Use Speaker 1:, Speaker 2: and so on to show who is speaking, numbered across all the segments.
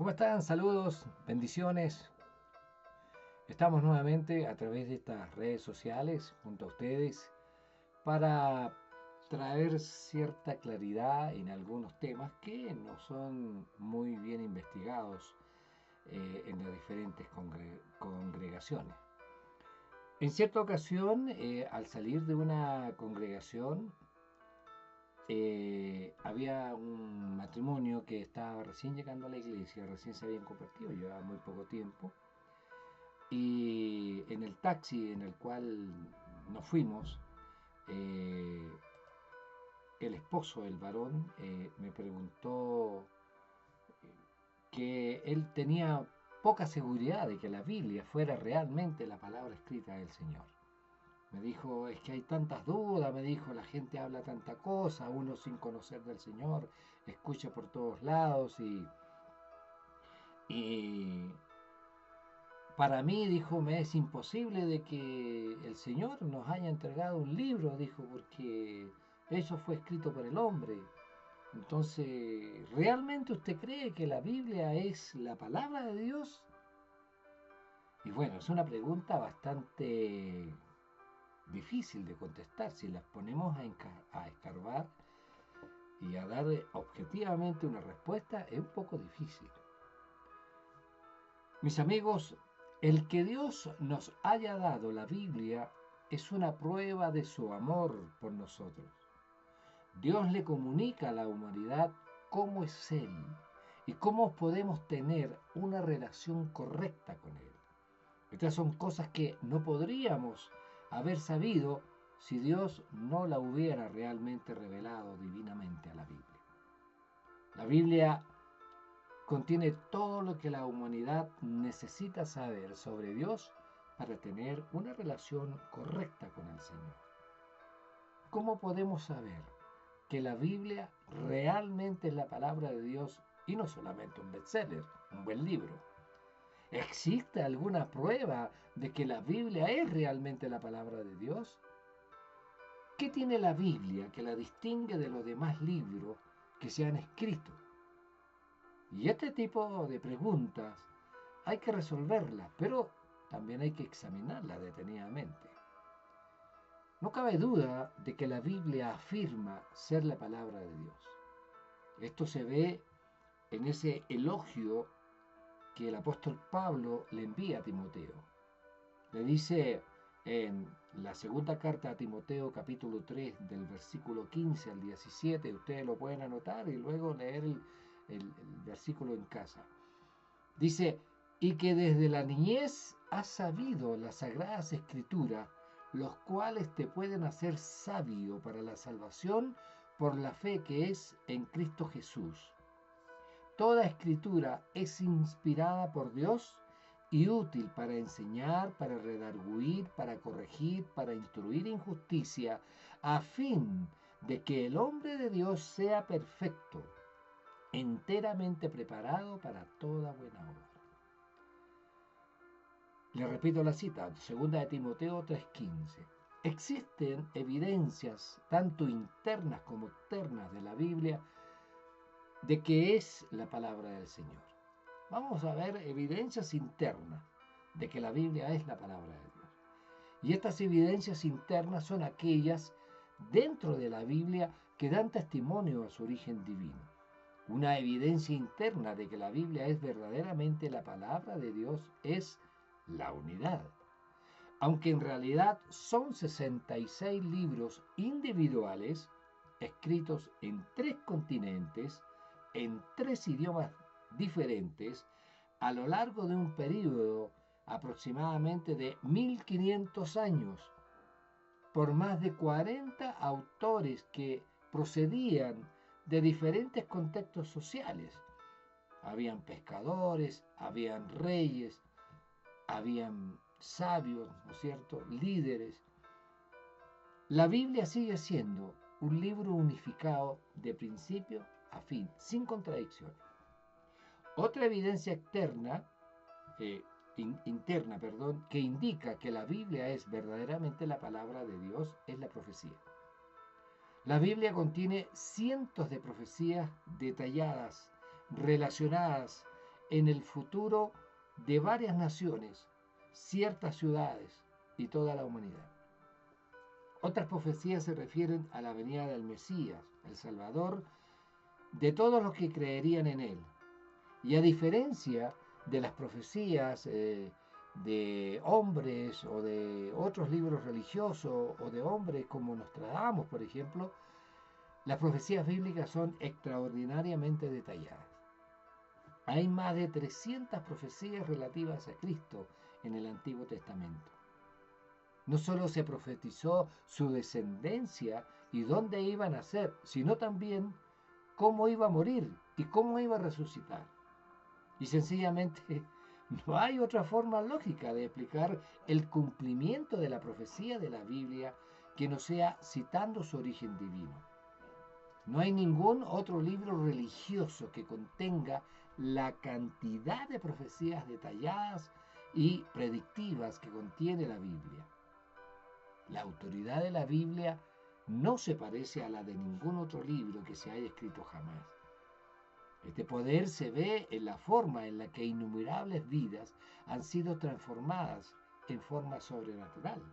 Speaker 1: ¿Cómo están? Saludos, bendiciones. Estamos nuevamente a través de estas redes sociales junto a ustedes para traer cierta claridad en algunos temas que no son muy bien investigados en las diferentes congregaciones. En cierta ocasión, al salir de una congregación, había un matrimonio que estaba recién llegando a la iglesia, recién se habían convertido, llevaba muy poco tiempo. Y en el taxi en el cual nos fuimos, eh, el esposo, el varón, me preguntó que él tenía poca seguridad de que la Biblia fuera realmente la palabra escrita del Señor. Me dijo, es que hay tantas dudas, me dijo, la gente habla tanta cosa, uno sin conocer del Señor, escucha por todos lados y para mí, dijo, me es imposible de que el Señor nos haya entregado un libro, dijo, porque eso fue escrito por el hombre. Entonces, ¿realmente usted cree que la Biblia es la palabra de Dios? Y bueno, es una pregunta bastante difícil de contestar. Si las ponemos a escarbar y a dar objetivamente una respuesta, es un poco difícil. Mis amigos, el que Dios nos haya dado la Biblia es una prueba de su amor por nosotros. Dios le comunica a la humanidad cómo es Él y cómo podemos tener una relación correcta con Él. Estas son cosas que no podríamos haber sabido si Dios no la hubiera realmente revelado divinamente a la Biblia. La Biblia contiene todo lo que la humanidad necesita saber sobre Dios para tener una relación correcta con el Señor. ¿Cómo podemos saber que la Biblia realmente es la palabra de Dios y no solamente un bestseller, un buen libro? ¿Existe alguna prueba de que la Biblia es realmente la palabra de Dios? ¿Qué tiene la Biblia que la distingue de los demás libros que se han escrito? Y este tipo de preguntas hay que resolverlas, pero también hay que examinarlas detenidamente. No cabe duda de que la Biblia afirma ser la palabra de Dios. Esto se ve en ese elogio que el apóstol Pablo le envía a Timoteo. Le dice en la segunda carta a Timoteo capítulo 3 del versículo 15 al 17, ustedes lo pueden anotar y luego leer el versículo en casa. Dice, y que desde la niñez has sabido las sagradas escrituras, los cuales te pueden hacer sabio para la salvación por la fe que es en Cristo Jesús. Toda escritura es inspirada por Dios y útil para enseñar, para redarguir, para corregir, para instruir en justicia, a fin de que el hombre de Dios sea perfecto, enteramente preparado para toda buena obra. Le repito la cita, 2 de Timoteo 3:15. Existen evidencias tanto internas como externas de la Biblia de que es la palabra del Señor. Vamos a ver evidencias internas de que la Biblia es la palabra de Dios. Y estas evidencias internas son aquellas dentro de la Biblia que dan testimonio a su origen divino. Una evidencia interna de que la Biblia es verdaderamente la palabra de Dios es la unidad. Aunque en realidad son 66 libros individuales escritos en 3 continentes, en 3 idiomas diferentes, a lo largo de un periodo aproximadamente de 1500 años, por más de 40 autores que procedían de diferentes contextos sociales. Habían pescadores, habían reyes, habían sabios, ¿no es cierto?, líderes. La Biblia sigue siendo un libro unificado de principio a fin, sin contradicciones. Otra evidencia interna, que indica que la Biblia es verdaderamente la palabra de Dios es la profecía. La Biblia contiene cientos de profecías detalladas, relacionadas en el futuro de varias naciones, ciertas ciudades y toda la humanidad. Otras profecías se refieren a la venida del Mesías, el Salvador, de todos los que creerían en él. Y a diferencia de las profecías de hombres o de otros libros religiosos o de hombres como Nostradamus, por ejemplo, las profecías bíblicas son extraordinariamente detalladas. Hay más de 300 profecías relativas a Cristo en el Antiguo Testamento. No solo se profetizó su descendencia y dónde iba a nacer, sino también cómo iba a morir y cómo iba a resucitar. Y sencillamente no hay otra forma lógica de explicar el cumplimiento de la profecía de la Biblia que no sea citando su origen divino. No hay ningún otro libro religioso que contenga la cantidad de profecías detalladas y predictivas que contiene la Biblia. La autoridad de la Biblia no se parece a la de ningún otro libro que se haya escrito jamás. Este poder se ve en la forma en la que innumerables vidas han sido transformadas en forma sobrenatural.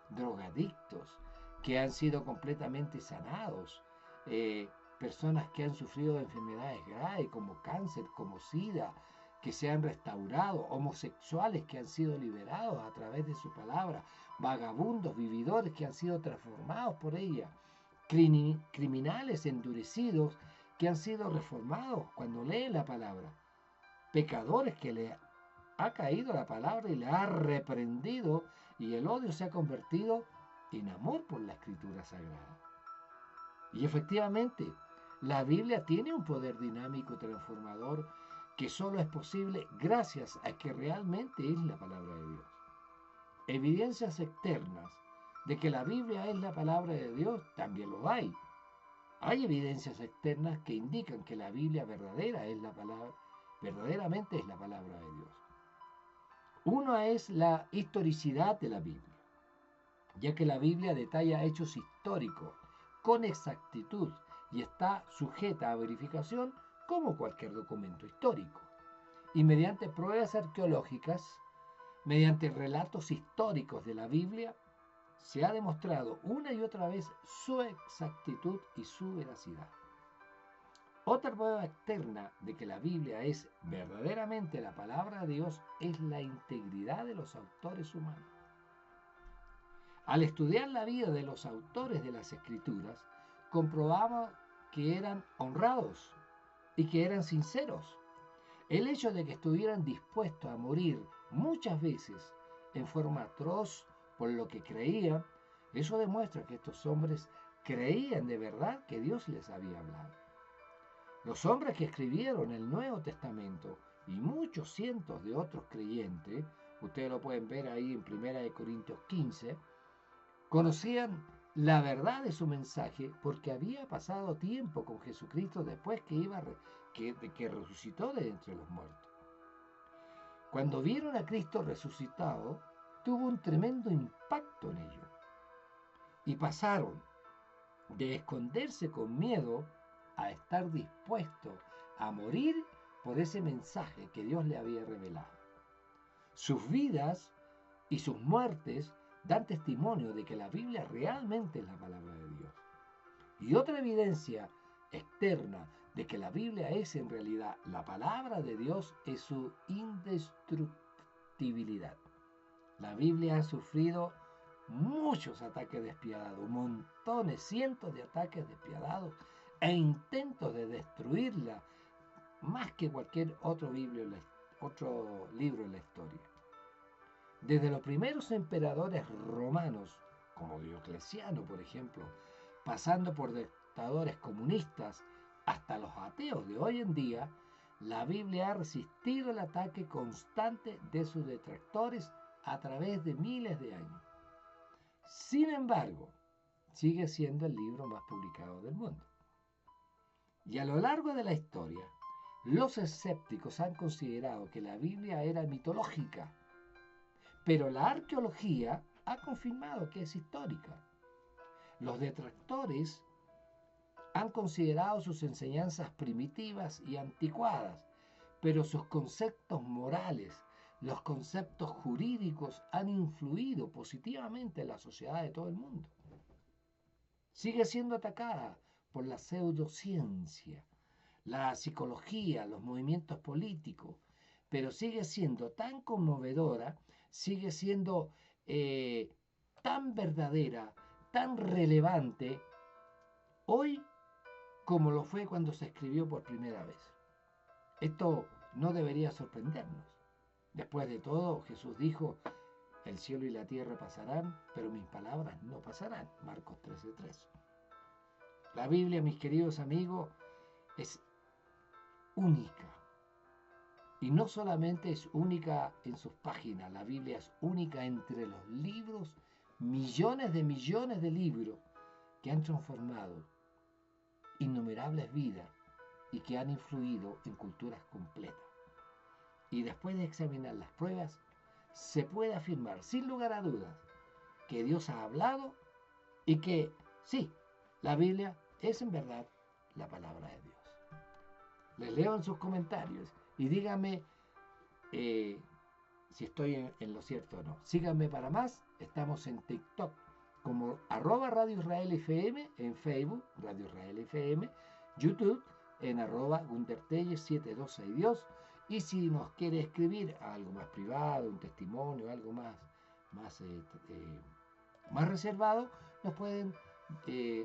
Speaker 1: Drogadictos que han sido completamente sanados, personas que han sufrido de enfermedades graves como cáncer, como SIDA, que se han restaurado, homosexuales que han sido liberados a través de su palabra, vagabundos, vividores que han sido transformados por ella, criminales endurecidos que han sido reformados cuando leen la palabra, pecadores que le ha caído la palabra y le ha reprendido y el odio se ha convertido en amor por la escritura sagrada. Y efectivamente, la Biblia tiene un poder dinámico y transformador que solo es posible gracias a que realmente es la palabra de Dios. Evidencias externas de que la Biblia es la palabra de Dios también lo hay. Hay evidencias externas que indican que la Biblia verdaderamente es la palabra de Dios. Una es la historicidad de la Biblia, ya que la Biblia detalla hechos históricos con exactitud y está sujeta a verificación como cualquier documento histórico. Y mediante pruebas arqueológicas, mediante relatos históricos de la Biblia, se ha demostrado una y otra vez su exactitud y su veracidad. Otra prueba externa de que la Biblia es verdaderamente la palabra de Dios es la integridad de los autores humanos. Al estudiar la vida de los autores de las Escrituras, comprobamos que eran honrados y que eran sinceros. El hecho de que estuvieran dispuestos a morir muchas veces en forma atroz por lo que creían, eso demuestra que estos hombres creían de verdad que Dios les había hablado. Los hombres que escribieron el Nuevo Testamento y muchos cientos de otros creyentes, ustedes lo pueden ver ahí en 1 Corintios 15, conocían la verdad de su mensaje porque había pasado tiempo con Jesucristo después que resucitó de entre los muertos. Cuando vieron a Cristo resucitado, tuvo un tremendo impacto en ellos y pasaron de esconderse con miedo a estar dispuestos a morir por ese mensaje que Dios le había revelado. Sus vidas y sus muertes dan testimonio de que la Biblia realmente es la palabra de Dios. Y otra evidencia externa de que la Biblia es en realidad la palabra de Dios es su indestructibilidad. La Biblia ha sufrido muchos ataques despiadados, montones, cientos de ataques despiadados e intentos de destruirla más que cualquier otro libro en la historia. Desde los primeros emperadores romanos, como Diocleciano, por ejemplo, pasando por dictadores comunistas hasta los ateos de hoy en día, la Biblia ha resistido el ataque constante de sus detractores a través de miles de años. Sin embargo, sigue siendo el libro más publicado del mundo. Y a lo largo de la historia, los escépticos han considerado que la Biblia era mitológica, pero la arqueología ha confirmado que es histórica. Los detractores han considerado sus enseñanzas primitivas y anticuadas, pero sus conceptos morales, los conceptos jurídicos han influido positivamente en la sociedad de todo el mundo. Sigue siendo atacada por la pseudociencia, la psicología, los movimientos políticos, pero sigue siendo tan conmovedora, sigue siendo tan verdadera, tan relevante hoy como lo fue cuando se escribió por primera vez. Esto no debería sorprendernos. Después de todo, Jesús dijo, el cielo y la tierra pasarán, pero mis palabras no pasarán. Marcos 13:3. La Biblia, mis queridos amigos, es única. Y no solamente es única en sus páginas, la Biblia es única entre los libros, millones de libros que han transformado innumerables vidas y que han influido en culturas completas. Y después de examinar las pruebas, se puede afirmar sin lugar a dudas que Dios ha hablado y que sí, la Biblia es en verdad la palabra de Dios. Les leo en sus comentarios y díganme si estoy en lo cierto o no. Síganme para más. Estamos en TikTok como @Radio Israel FM, en Facebook, Radio Israel FM, YouTube, en @GunterTelles7262. Y si nos quiere escribir algo más privado, un testimonio, algo más reservado, nos pueden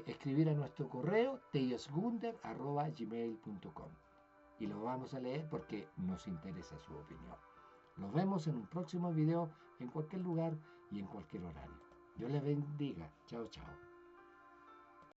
Speaker 1: escribir a nuestro correo tellesgunter@gmail.com y lo vamos a leer porque nos interesa su opinión. Nos vemos en un próximo video en cualquier lugar y en cualquier horario. Dios les bendiga. Chao, chao.